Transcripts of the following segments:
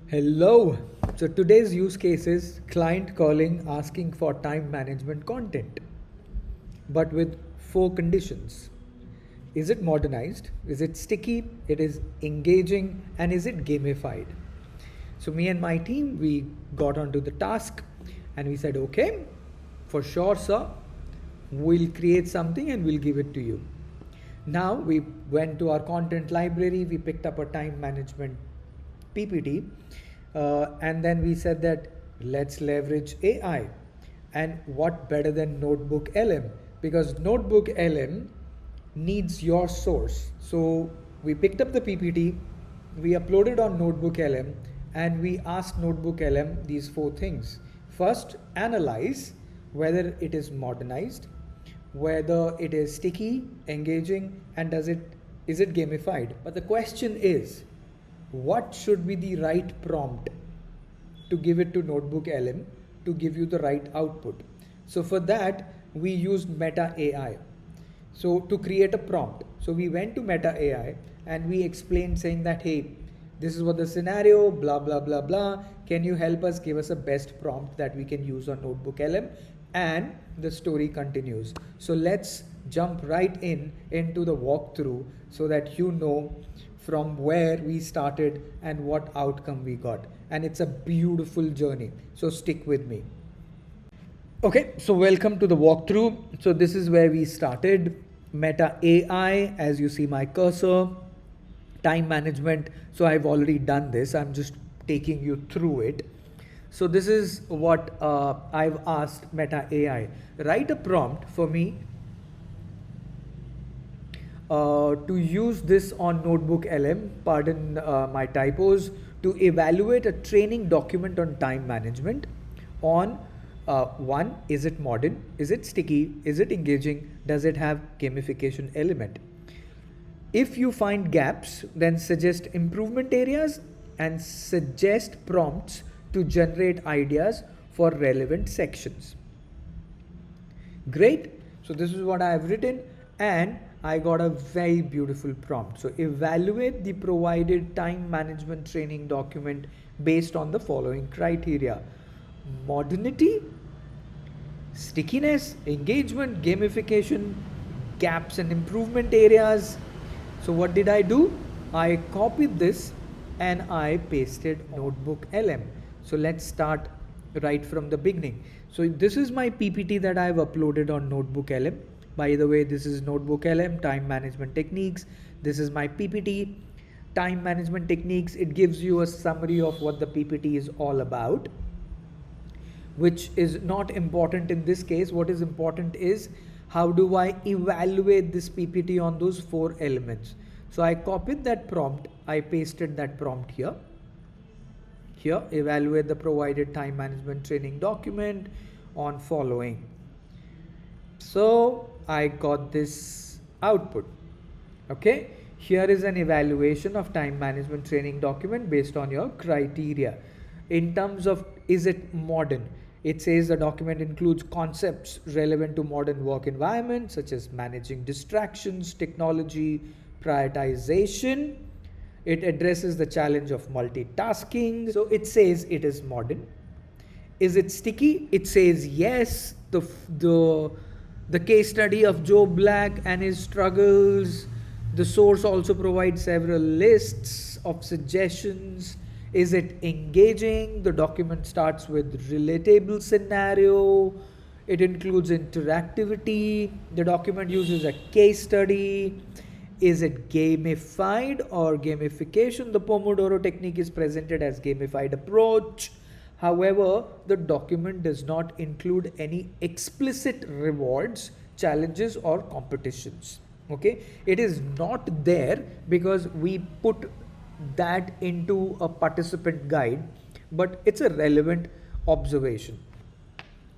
Hello. So today's use case is client calling asking for time management content, but with four conditions. Is it modernized? Is it sticky? It is engaging, and is it gamified? So me and my team, we got onto the task and we said, okay, for sure, sir, we'll create something and we'll give it to you. Now we went to our content library, we picked up a time management PPT, and then we said that let's leverage AI. And what better than NotebookLM? Because NotebookLM needs your source. So we picked up the PPT, we uploaded on NotebookLM, and we asked NotebookLM these four things. First, analyze whether it is modernized, whether it is sticky, engaging, and is it gamified. But the question is, what should be the right prompt to give it to NotebookLM to give you the right output? So for that, we used Meta AI. So to create a prompt, so we went to Meta AI and we explained saying that, hey, this is what the scenario, blah, blah, blah, blah. Can you help us give us a best prompt that we can use on NotebookLM? And the story continues. So let's jump right into the walkthrough so that you know from where we started and what outcome we got. And it's a beautiful journey. So stick with me. Okay, so welcome to the walkthrough. So this is where we started. Meta AI, as you see my cursor, time management. So I've already done this. I'm just taking you through it. So this is what I've asked Meta AI. Write a prompt for me to use this on NotebookLM, pardon my typos, to evaluate a training document on time management on one, is it modern? Is it sticky? Is it engaging? Does it have gamification element? If you find gaps, then suggest improvement areas and suggest prompts to generate ideas for relevant sections. Great. So this is what I have written and I got a very beautiful prompt. So evaluate the provided time management training document based on the following criteria: modernity, stickiness, engagement, gamification, gaps and improvement areas. So what did I do? I copied this and I pasted NotebookLM. So let's start right from the beginning. So this is my PPT that I've uploaded on NotebookLM. By the way, this is NotebookLM, time management techniques. This is my PPT, time management techniques. It gives you a summary of what the PPT is all about, which is not important in this case. What is important is how do I evaluate this PPT on those four elements. So I copied that prompt, I pasted that prompt here. Here, evaluate the provided time management training document on following. So I got this output. Okay, here is an evaluation of time management training document based on your criteria. In terms of, is it modern? It says the document includes concepts relevant to modern work environments such as managing distractions, technology, prioritization. It addresses the challenge of multitasking. So it says it is modern. Is it sticky? It says yes. The case study of Joe Black and his struggles. The source also provides several lists of suggestions. Is it engaging? The document starts with relatable scenario. It includes interactivity. The document uses a case study. Is it gamified or gamification? The Pomodoro technique is presented as gamified approach. However, the document does not include any explicit rewards, challenges or competitions. Okay, it is not there because we put that into a participant guide, but it's a relevant observation.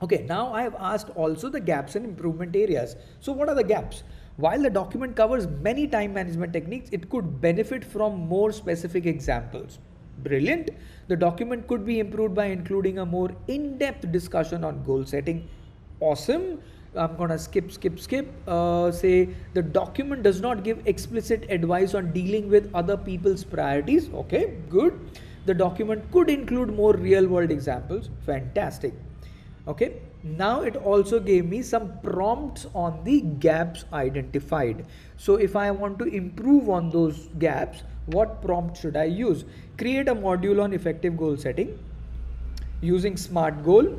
Okay, now I have asked also the gaps and improvement areas. So what are the gaps? While the document covers many time management techniques, it could benefit from more specific examples. Brilliant. The document could be improved by including a more in-depth discussion on goal setting. Awesome. I'm gonna skip. Say the document does not give explicit advice on dealing with other people's priorities. Okay, good. The document could include more real world examples. Fantastic. Okay, now it also gave me some prompts on the gaps identified. So if I want to improve on those gaps, what prompt should I use? Create a module on effective goal setting using SMART goal.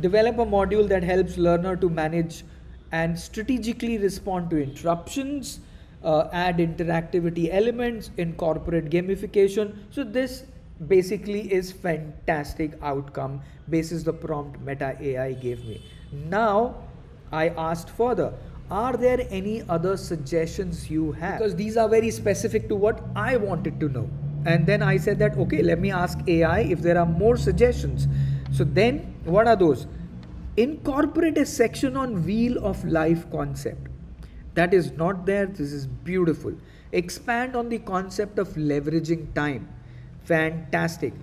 Develop a module that helps learner to manage and strategically respond to interruptions. Add interactivity elements, incorporate gamification. So this basically is fantastic outcome basis the prompt Meta AI gave me. Now I asked further, are there any other suggestions you have? Because these are very specific to what I wanted to know. And then I said that, okay, let me ask AI if there are more suggestions. So then what are those? Incorporate a section on wheel of life concept. That is not there. This is beautiful. Expand on the concept of leveraging time. Fantastic.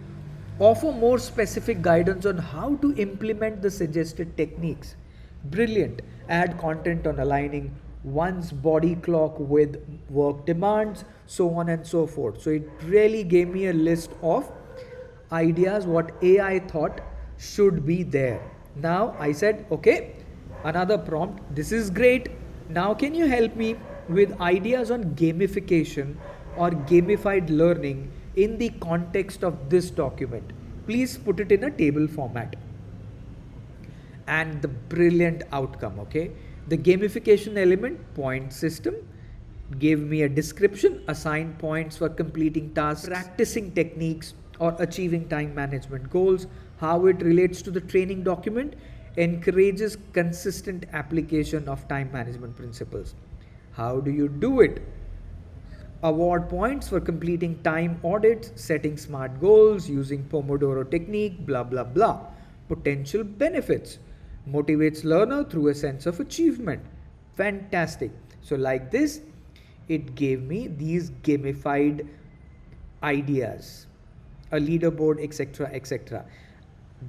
Offer more specific guidance on how to implement the suggested techniques. Brilliant. Add content on aligning one's body clock with work demands, so on and so forth. So it really gave me a list of ideas what AI thought should be there. Now I said, okay, another prompt. This is great. Now can you help me with ideas on gamification or gamified learning in the context of this document? Please put it in a table format. And the brilliant outcome, okay? The gamification element point system gave me a description, assign points for completing tasks, practicing techniques or achieving time management goals, how it relates to the training document, encourages consistent application of time management principles. How do you do it? Award points for completing time audits, setting SMART goals, using Pomodoro technique, blah, blah, blah. Potential benefits. Motivates learner through a sense of achievement. Fantastic. So like this, it gave me these gamified ideas, a leaderboard, etc., etc.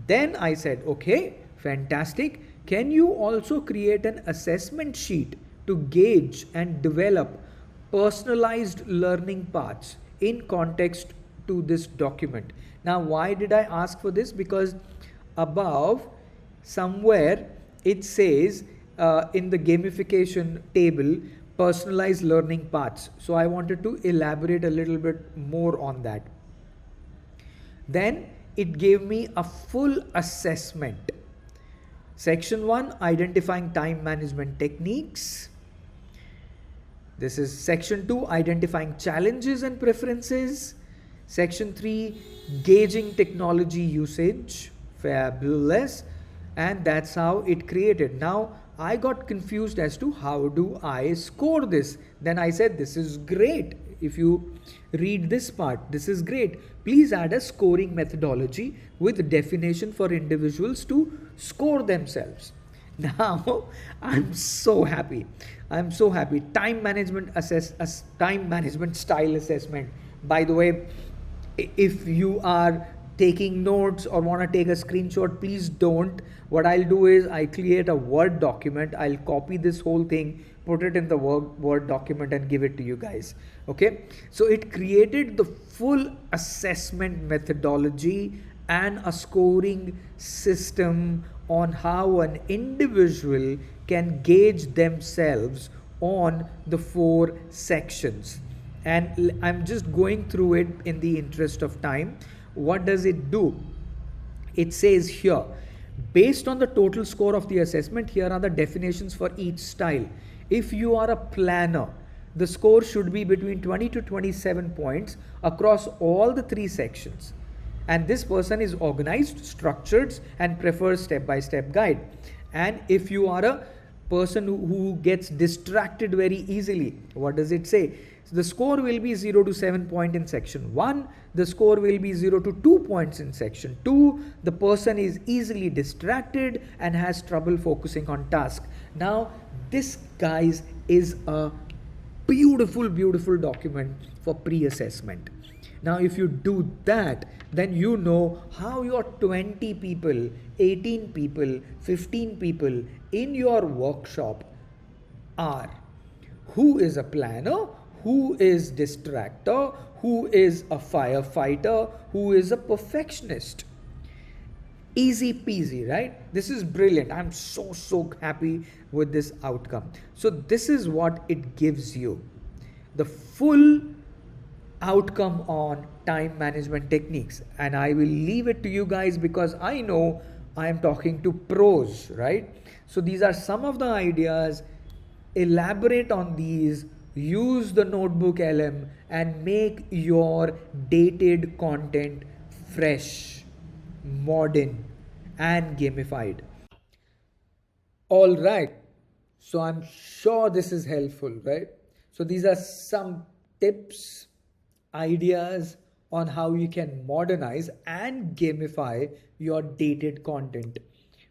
Then I said, okay, fantastic. Can you also create an assessment sheet to gauge and develop personalized learning paths in context to this document? Now, why did I ask for this? Because above somewhere it says in the gamification table, personalized learning paths. So I wanted to elaborate a little bit more on that. Then it gave me a full assessment. Section 1, identifying time management techniques. This is section 2, identifying challenges and preferences. Section 3, gauging technology usage. Fabulous. And that's how it created. Now I got confused as to how do I score this. Then I said, this is great. If you read this part, this is great. Please add a scoring methodology with definition for individuals to score themselves. Now I'm so happy. I'm so happy. Time management time management style assessment. By the way, if you are taking notes or want to take a screenshot, please don't. What I'll do is I create a Word document. I'll copy this whole thing, put it in the Word document and give it to you guys. Okay. So it created the full assessment methodology and a scoring system on how an individual can gauge themselves on the 4 sections. And I'm just going through it in the interest of time. What does it do? It says here, based on the total score of the assessment, here are the definitions for each style. If you are a planner, the score should be between 20 to 27 points across all the 3 sections. And this person is organized, structured, and prefers step-by-step guide. And if you are a person who gets distracted very easily, what does it say? So the score will be 0 to 7 points in section 1. The score will be 0 to 2 points in section 2. The person is easily distracted and has trouble focusing on task. Now, this, guys, is a beautiful, beautiful document for pre-assessment. Now, if you do that, then you know how your 20 people, 18 people, 15 people in your workshop are. Who is a planner? who is distractor, who is a firefighter, who is a perfectionist. Easy peasy, right? This is brilliant. I'm so happy with this outcome. So this is what it gives you, the full outcome on time management techniques, and I will leave it to you guys because I know I am talking to pros, right? So these are some of the ideas. Elaborate on these, use the notebook LM, and make your dated content fresh, modern, and gamified. All right. So I'm sure this is helpful, right? So these are some tips, ideas on how you can modernize and gamify your dated content.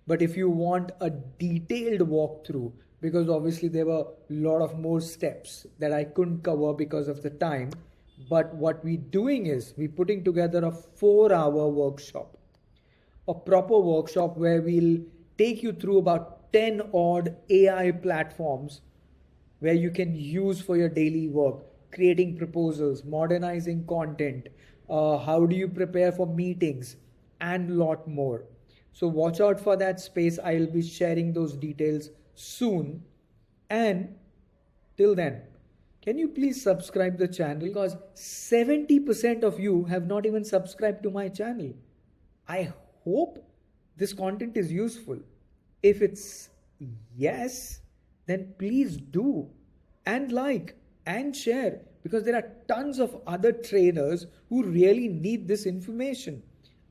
But if you want a detailed walkthrough, because obviously there were a lot of more steps that I couldn't cover because of the time, but what we're doing is we're putting together a 4-hour workshop, a proper workshop where we'll take you through about 10 odd AI platforms where you can use for your daily work, creating proposals, modernizing content, how do you prepare for meetings, and a lot more. So watch out for that space. I'll be sharing those details soon. And till then, can you please subscribe the channel, because 70% of you have not even subscribed to my channel. I hope this content is useful. If it's yes, then please do, and like and share, because there are tons of other trainers who really need this information.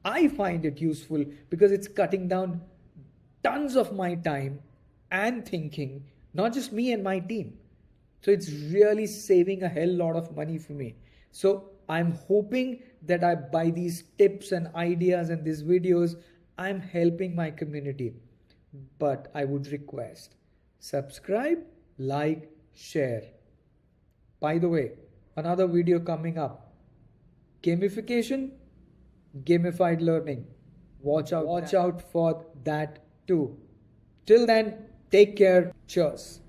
I find it useful because it's cutting down tons of my time and thinking, not just me and my team. So it's really saving a hell lot of money for me. So I'm hoping that by these tips and ideas and these videos, I'm helping my community. But I would request, subscribe, like, share. By the way, another video coming up, gamification, gamified learning. Watch out for that too. Till then, take care. Cheers.